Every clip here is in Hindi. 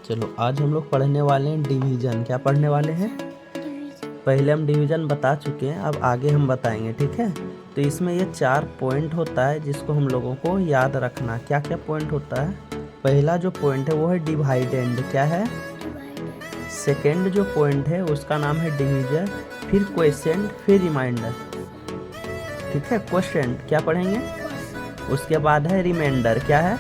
चलो आज हम लोग पढ़ने वाले हैं डिवीज़न। क्या पढ़ने वाले हैं? पहले हम डिवीज़न बता चुके हैं, अब आगे हम बताएंगे, ठीक है। तो इसमें ये 4 पॉइंट होता है जिसको हम लोगों को याद रखना। क्या क्या पॉइंट होता है? पहला जो पॉइंट है वो है डिवाइडेंड। क्या है? सेकेंड जो पॉइंट है उसका नाम है डिवीजर, फिर क्वेश्चन, फिर रिमाइंडर, ठीक है। क्वेश्चन क्या पढ़ेंगे? उसके बाद है रिमाइंडर। क्या है?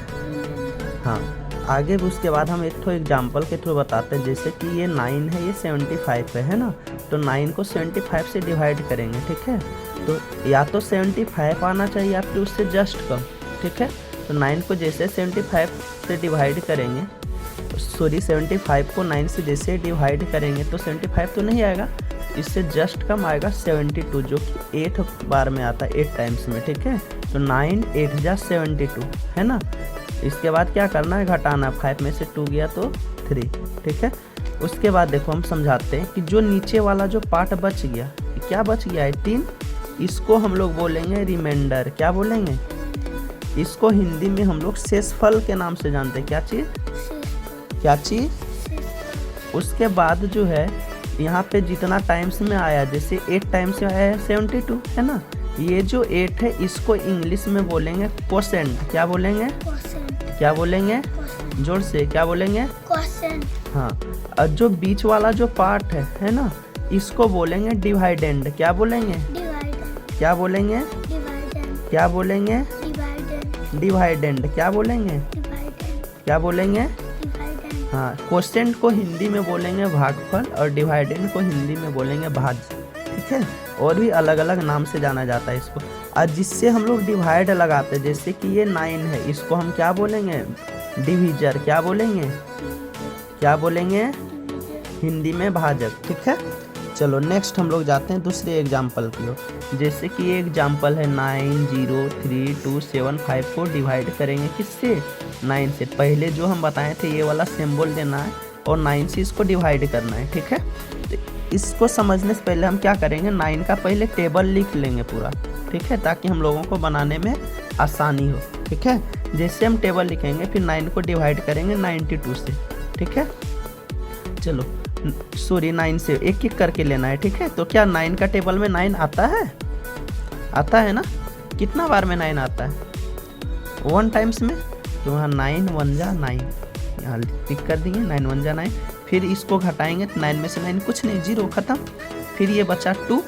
हाँ, आगे भी उसके बाद हम एक तो एग्जाम्पल के थ्रू बताते हैं। जैसे कि ये 9 है, ये 75 है ना। तो 9 को 75 से डिवाइड करेंगे, ठीक है। तो या तो 75 आना चाहिए या फिर उससे जस्ट कम, ठीक है। तो 9 को जैसे 75 से डिवाइड करेंगे, 75 को 9 से जैसे डिवाइड करेंगे तो 75 तो नहीं आएगा, इससे जस्ट कम आएगा 72, जो कि 8 बार में आता है, 8 टाइम्स में, ठीक है। तो 9 8 जा 72 है ना। इसके बाद क्या करना है? घटाना। 5 में से 2 गया तो 3, ठीक है। उसके बाद देखो हम समझाते हैं कि जो नीचे वाला जो पार्ट बच गया, क्या बच गया? 18, इसको हम लोग बोलेंगे रिमाइंडर। क्या बोलेंगे? इसको हिंदी में हम लोग शेषफल के नाम से जानते हैं। क्या चीज़? क्या चीज़? उसके बाद जो है यहाँ पे जितना टाइम्स में आया, जैसे 8 टाइम्स में आया है 72, है ना। ये जो 8 है इसको इंग्लिश में बोलेंगे क्वोशेंट। क्या बोलेंगे? क्या बोलेंगे? जोर से क्या बोलेंगे? क्वोशेंट। हाँ, और जो बीच वाला जो पार्ट है ना, इसको बोलेंगे डिवाइडेंड। क्या बोलेंगे? क्या बोलेंगे? क्या बोलेंगे? डिवाइडेंड। क्या बोलेंगे? क्या बोलेंगे? हाँ, क्वोशेंट को हिंदी में बोलेंगे भागफल और डिवाइडेंड को हिंदी में बोलेंगे भाज्य, ठीक है। और भी अलग अलग नाम से जाना जाता है इसको। और जिससे हम लोग डिवाइड लगाते हैं, जैसे कि ये 9 है, इसको हम क्या बोलेंगे? डिवीजर। क्या बोलेंगे? क्या बोलेंगे? हिंदी में भाजक, ठीक है। चलो नेक्स्ट हम लोग जाते हैं दूसरे एग्जाम्पल की ओर। जैसे कि ये एग्जाम्पल है 9 0 3 2 7 5 को डिवाइड करेंगे किससे? 9 से। पहले जो हम बताए थे ये वाला सिंबल देना है और 9 से इसको डिवाइड करना है, ठीक है। तो इसको समझने से पहले हम क्या करेंगे? 9 का पहले टेबल लिख लेंगे पूरा, ठीक है, ताकि हम लोगों को बनाने में आसानी हो, ठीक है। जैसे हम टेबल लिखेंगे फिर 9 को डिवाइड करेंगे 92 से, ठीक है। चलो सॉरी 9 से एक एक करके लेना है, ठीक है। तो क्या 9 का टेबल में 9 आता है? आता है ना। कितना बार में 9 आता है? 1 टाइम्स में। तो यहाँ 9 1 जा 9, यहाँ टिक कर देंगे 9 1 जा 9। फिर इसको घटाएंगे तो 9 में से 9 कुछ नहीं, 0 खत्म। फिर ये बचा 2,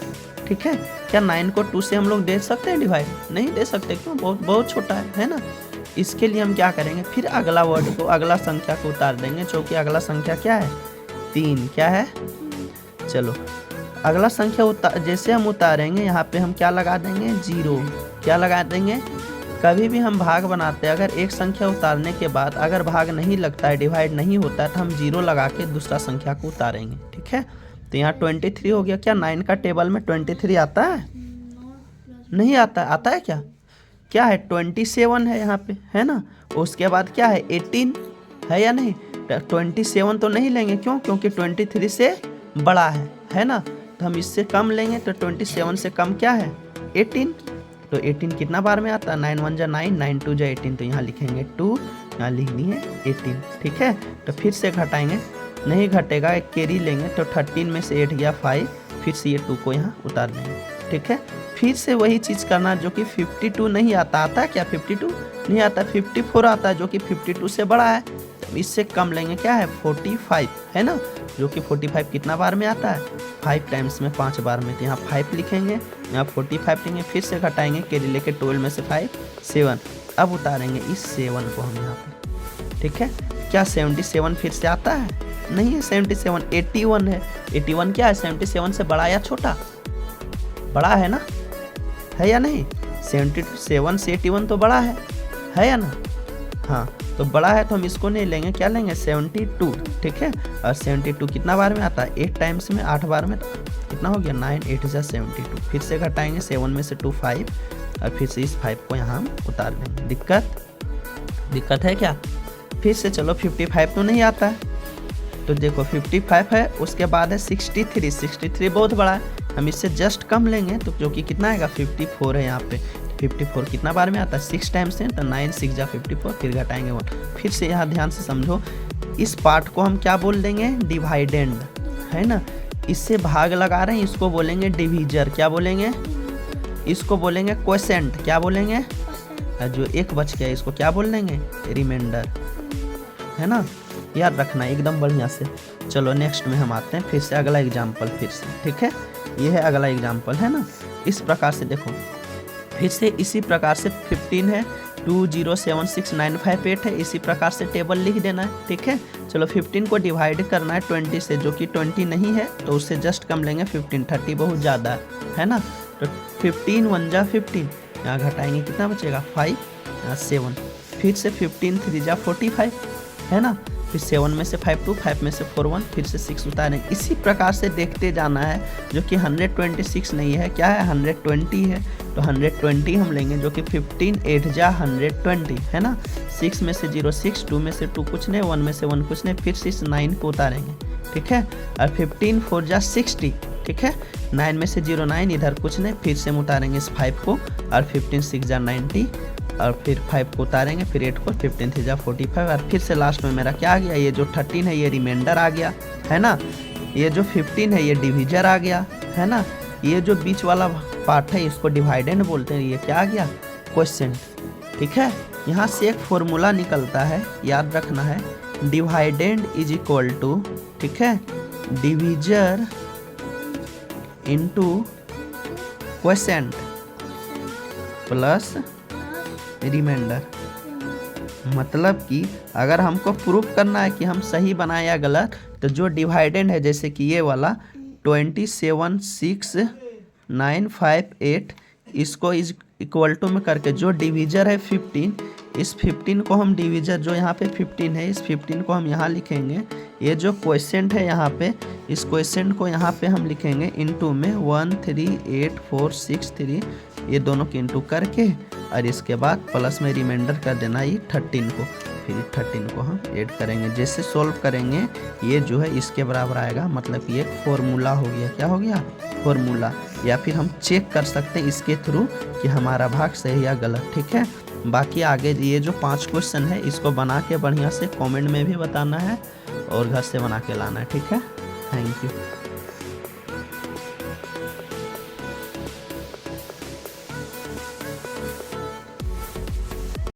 ठीक है। क्या 9 को 2 से हम लोग दे सकते हैं डिवाइड? नहीं दे सकते, क्यों? बहुत छोटा है ना। इसके लिए हम क्या करेंगे? फिर अगला वर्ड को, अगला संख्या को उतार देंगे, जो कि अगला संख्या क्या है? 3। क्या है? चलो अगला संख्या जैसे हम उतारेंगे यहाँ पे हम क्या लगा देंगे? 0। क्या लगा देंगे? कभी भी हम भाग बनाते हैं, अगर एक संख्या उतारने के बाद अगर भाग नहीं लगता है, डिवाइड नहीं होता है, तो हम 0 लगा के दूसरा संख्या को उतारेंगे, ठीक है। तो यहाँ 23 हो गया। क्या 9 का टेबल में 23 आता है? नहीं आता है। आता है क्या? क्या है? 27 है यहाँ पे, है ना। उसके बाद क्या है? 18 है या नहीं? 27 तो नहीं लेंगे, क्यों? क्योंकि 23 से बड़ा है ना। तो हम इससे कम लेंगे, तो 27 से कम क्या है? 18। तो 18 कितना बार में आता है? 9 1 जा 9, 9 2 जा 18। तो यहाँ लिखेंगे 2, यहाँ लिख दिए 18, ठीक है। तो फिर से घटाएंगे, नहीं घटेगा, एक कैरी लेंगे, तो 13 में से 8 गया 5, फिर से ये 2 को यहाँ उतार देंगे, ठीक है। फिर से वही चीज़ करना, जो कि 52 नहीं आता। आता है क्या? 52 नहीं आता, 54 आता है, जो कि 52 से बड़ा है। तो इससे कम लेंगे, क्या है? 45, है ना। जो कि 45 कितना बार में आता है? 5 टाइम्स में, 5 बार में। तो यहाँ 5 लिखेंगे, यहाँ 45 लेंगे, फिर से घटाएंगे, कैरी लेके 12 में से 5 7। अब उतारेंगे इस 7 को हम यहाँ पे, ठीक है। क्या 77 फिर से आता है? नहीं है 77, 81 है। 81 क्या है? 77 से बड़ा या छोटा? बड़ा है ना, है या नहीं? 77 से 81 तो बड़ा है या ना। हाँ, तो बड़ा है तो हम इसको नहीं लेंगे, क्या लेंगे? 72, ठीक है। और 72 कितना बार में आता है? 8 टाइम्स में, 8 बार में। कितना हो गया? 9 8 जा 72। फिर से घटाएंगे, 7 में से 2 5, और फिर से इस 5 को यहाँ हम उतार देंगे। दिक्कत है क्या? फिर से चलो 55 तो नहीं आता है, तो देखो 55 है, उसके बाद है 63 बहुत बड़ा है, हम इससे जस्ट कम लेंगे, तो जो कि कितना आएगा? 54 है यहाँ पे। 54 कितना बार में आता है? 6 टाइम्स है, तो 9 6 जा 54, फिर घटाएंगे 1। फिर से यहाँ ध्यान से समझो, इस पार्ट को हम क्या बोल देंगे, डिवाइडेंड, है ना। इससे भाग लगा रहे हैं, इसको बोलेंगे डिवीजर, क्या बोलेंगे, इसको बोलेंगे क्वोशेंट, क्या बोलेंगे, और जो एक बच गया इसको क्या बोल देंगे, रिमाइंडर, है ना। याद रखना एकदम बढ़िया से। चलो नेक्स्ट में हम आते हैं फिर से अगला एग्जाम्पल फिर से, ठीक है। ये है अगला एग्जाम्पल, है ना। इस प्रकार से देखो, फिर से इसी प्रकार से 15 है, 2076958 है, इसी प्रकार से टेबल लिख देना है, ठीक है। चलो 15 को डिवाइड करना है 20 से, जो कि 20 नहीं है तो उससे जस्ट कम लेंगे 15, 30 बहुत ज़्यादा है ना। तो 15 1 जा 15, यहाँ घटाएंगे कितना बचेगा 5, यहाँ 7, फिर से 15 3 जा 45, है ना। फिर 7 में से 5 2, 5 में से 4 1, फिर से 6 उतारें। इसी प्रकार से देखते जाना है, जो कि 126 नहीं है, क्या है 120 है, तो 120 हम लेंगे, जो कि 15 8 जा 120, है ना। 6 में से 0 6, 2 में से 2 कुछ नहीं, 1 में से 1 कुछ नहीं, फिर 6 9 को उतारेंगे, ठीक है। और 15 4 जा 60, ठीक है। 9 में से 0 9, इधर कुछ नहीं, फिर से हम उतारेंगे इस 5 को, और 15 6 जा 90, और फिर 5 को उतारेंगे, फिर 8 को, 15 3 जा 45, और फिर से लास्ट में मेरा क्या आ गया, ये जो 13 है ये रिमाइंडर आ गया, है ना। ये जो 15 है ये डिवीजर आ गया, है ना। ये जो बीच वाला पार्ट है इसको डिवाइडेंड बोलते हैं, ये क्या आ गया, क्वोशेंट, ठीक है। यहाँ से एक फॉर्मूला निकलता है, याद रखना है, डिवाइडेंड इज इक्वल टू, ठीक है, divisor into quotient plus remainder. मतलब कि अगर हमको प्रूफ करना है कि हम सही बनाए या गलत, तो जो डिवाइडेंड है जैसे कि ये वाला 276,958, इसको इज इक्वल टू में करके जो डिवीजर है 15, इस 15 को हम डिवीजर, जो यहाँ पे 15 है, इस 15 को हम यहाँ लिखेंगे। ये जो क्वोशेंट है यहाँ पे, इस क्वोशेंट को यहाँ पे हम लिखेंगे इनटू में 138,463, ये दोनों के इनटू करके, और इसके बाद प्लस में रिमाइंडर कर देना ये 13 को, फिर 13 को हम ऐड करेंगे। जैसे सॉल्व करेंगे ये जो है इसके बराबर आएगा, मतलब कि एक फॉर्मूला हो गया, क्या हो गया, फॉर्मूला। या फिर हम चेक कर सकते हैं इसके थ्रू कि हमारा भाग सही या गलत, ठीक है। बाकी आगे ये जो 5 क्वेश्चन है इसको बना के बढ़िया से कमेंट में भी बताना है और घर से बना के लाना है, ठीक है। Thank you.